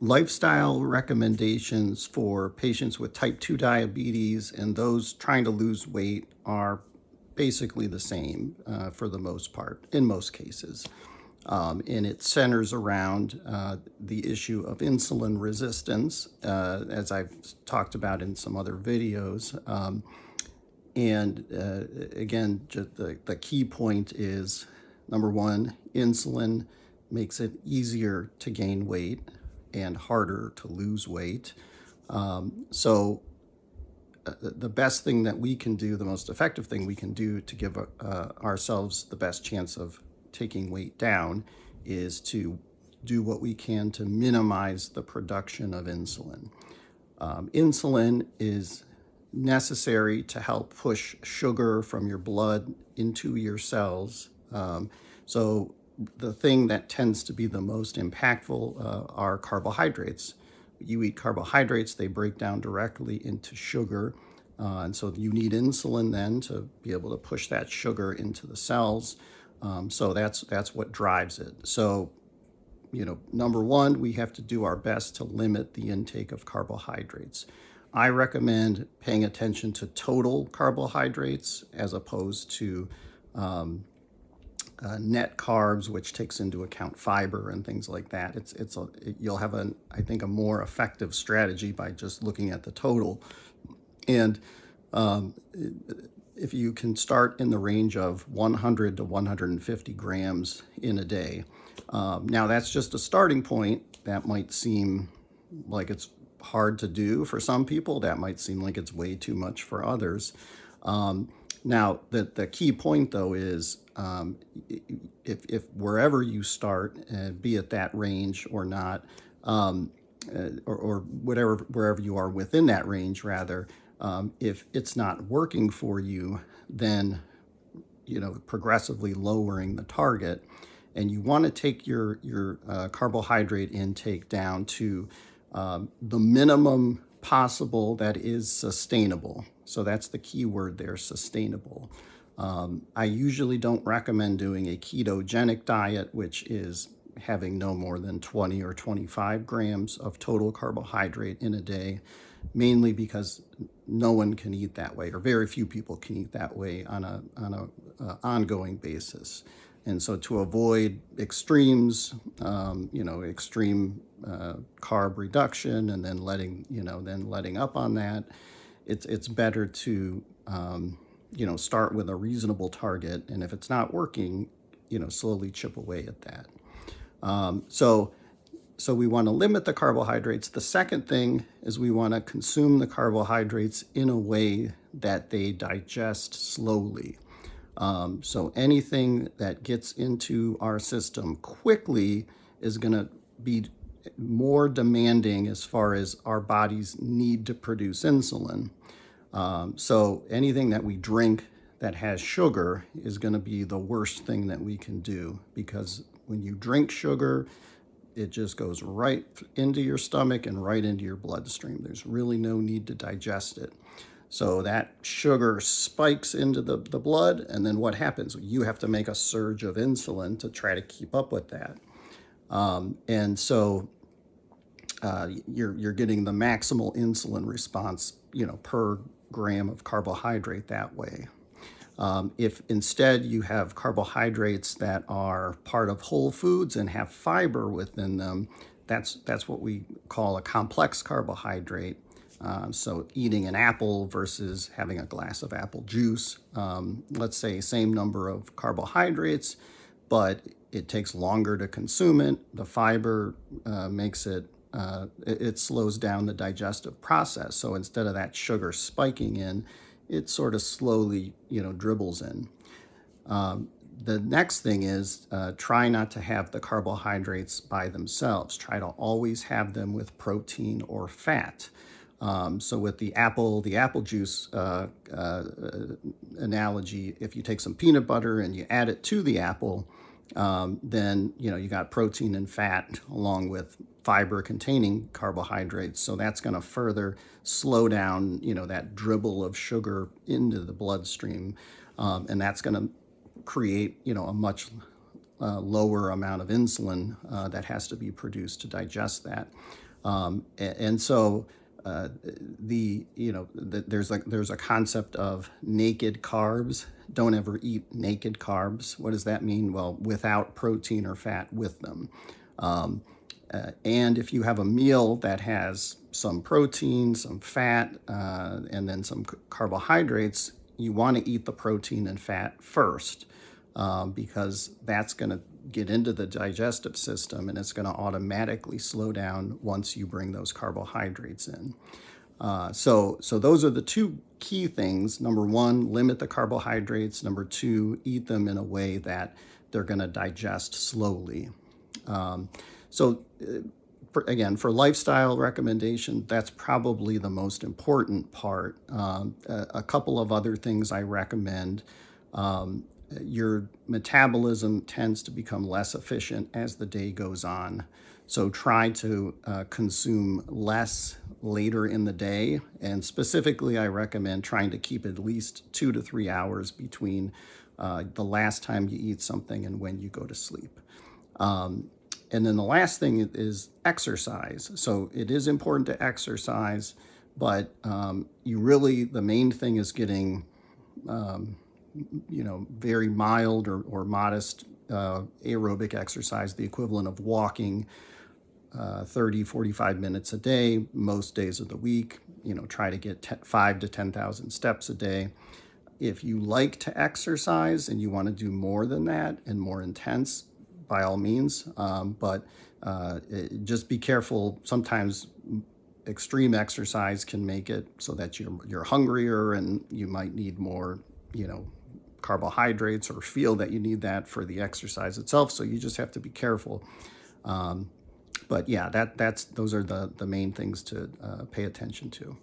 lifestyle recommendations for patients with type 2 diabetes and those trying to lose weight are basically the same for the most part, in most cases. And it centers around the issue of insulin resistance, as I've talked about in some other videos. And again, just the key point is, number one, insulin makes it easier to gain weight and harder to lose weight. So the best thing that we can do, the most effective thing we can do to give ourselves the best chance of taking weight down is to do what we can to minimize the production of insulin. Insulin is necessary to help push sugar from your blood into your cells. So the thing that tends to be the most impactful are carbohydrates. You eat carbohydrates, they break down directly into sugar. And so you need insulin then to be able to push that sugar into the cells. So that's what drives it. So, number one, we have to do our best to limit the intake of carbohydrates. I recommend paying attention to total carbohydrates as opposed to net carbs, which takes into account fiber and things like that. You'll have I think a more effective strategy by just looking at the total. And if you can start in the range of 100 to 150 grams in a day. Now that's just a starting point. That might seem like it's hard to do for some people. That might seem like it's way too much for others. Now, the key point, though, is if wherever you start, be it that range or not, or wherever you are within that range, rather, if it's not working for you, then progressively lowering the target, and you want to take your carbohydrate intake down to the minimum possible that is sustainable. So that's the key word there, sustainable. I usually don't recommend doing a ketogenic diet, which is having no more than 20 or 25 grams of total carbohydrate in a day, mainly because no one can eat that way, or very few people can eat that way on a ongoing basis. And so to avoid extremes, extreme carb reduction and then letting up on that, it's better to start with a reasonable target, and if it's not working, slowly chip away at that. So we want to limit the carbohydrates. The second thing is we want to consume the carbohydrates in a way that they digest slowly. So anything that gets into our system quickly is going to be more demanding as far as our bodies need to produce insulin. So anything that we drink that has sugar is going to be the worst thing that we can do, because when you drink sugar, it just goes right into your stomach and right into your bloodstream. There's really no need to digest it. So that sugar spikes into the blood, and then what happens? You have to make a surge of insulin to try to keep up with that. And so you're getting the maximal insulin response, per gram of carbohydrate that way. If instead you have carbohydrates that are part of whole foods and have fiber within them, that's what we call a complex carbohydrate. So eating an apple versus having a glass of apple juice, let's say same number of carbohydrates, but it takes longer to consume it. The fiber makes it slows down the digestive process. So instead of that sugar spiking in, it sort of slowly, dribbles in. The next thing is try not to have the carbohydrates by themselves. Try to always have them with protein or fat. So with the apple juice analogy, if you take some peanut butter and you add it to the apple, then you got protein and fat along with fiber containing carbohydrates. So that's going to further slow down, that dribble of sugar into the bloodstream, and that's going to create, a much lower amount of insulin that has to be produced to digest that. And so there's a concept of naked carbs. Don't ever eat naked carbs. What does that mean? Well, without protein or fat with them. And if you have a meal that has some protein, some fat, and then some carbohydrates, you want to eat the protein and fat first, because that's going to get into the digestive system and it's going to automatically slow down once you bring those carbohydrates in. So those are the two key things. Number one, limit the carbohydrates. Number two, eat them in a way that they're going to digest slowly. Again, for lifestyle recommendation, that's probably the most important part. A couple of other things I recommend. Your metabolism tends to become less efficient as the day goes on. So try to consume less later in the day. And specifically, I recommend trying to keep at least 2 to 3 hours between the last time you eat something and when you go to sleep. And then the last thing is exercise. So it is important to exercise, but the main thing is getting very mild or modest aerobic exercise, the equivalent of walking 30, 45 minutes a day, most days of the week. Try to get 5 to 10,000 steps a day. If you like to exercise and you want to do more than that and more intense, by all means, but just be careful. Sometimes extreme exercise can make it so that you're hungrier and you might need more, carbohydrates, or feel that you need that for the exercise itself. So you just have to be careful. But yeah, those are the main things to pay attention to.